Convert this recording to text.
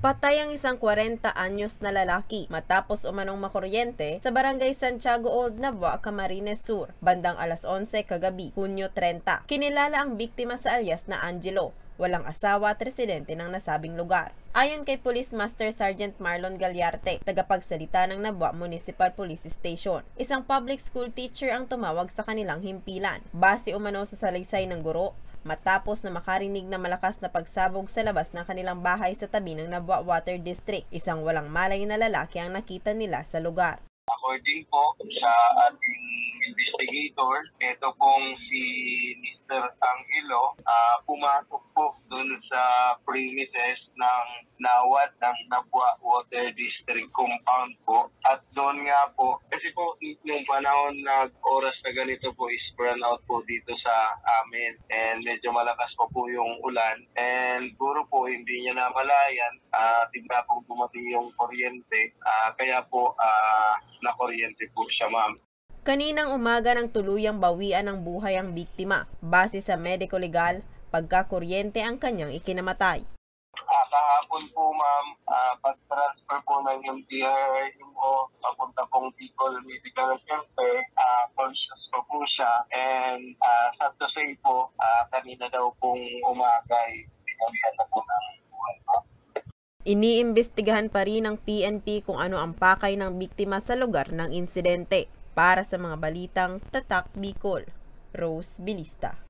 Patay ang isang 40 anyos na lalaki matapos umanong makuryente sa barangay Santiago Old Navua, Camarines Sur, bandang alas 11 kagabi, Hunyo 30. Kinilala ang biktima sa alias na Angelo, walang asawa at residente ng nasabing lugar. Ayon kay Police Master Sergeant Marlon Galyarte, tagapagsalita ng Navua Municipal Police Station, isang public school teacher ang tumawag sa kanilang himpilan. Base umano sa salaysay ng guro, matapos na makarinig na malakas na pagsabog sa labas ng kanilang bahay sa tabi ng Navua Water District, isang walang malay na lalaki ang nakita nila sa lugar. According po sa ating investigator, ito pong si Mr. Angelo, pumasok po dun sa premises ng NAWAD ng Navua Water District compound po. At doon nga po, kasi po nung panahon na oras na ganito po is burn out po dito sa amin. And medyo malakas po yung ulan. And puro po hindi niya namalayan, tigna po dumating yung kuryente. Kaya po na-kuryente po siya, ma'am. Kaninang umaga nang tuluyang bawian ng buhay ang biktima. Base sa medico legal, pagkakuryente ang kanyang ikinamatay. Kahapon po, ma'am, pag-transfer po ng MTRMO, papunta pong Bicol Medical Center, conscious po siya. And sad to say po, kanina daw pong umaga, binawian na po ng buhay po. Iniimbestigahan pa rin ng PNP kung ano ang pakay ng biktima sa lugar ng insidente. Para sa mga balitang Tatak Bicol, Rose Bilista.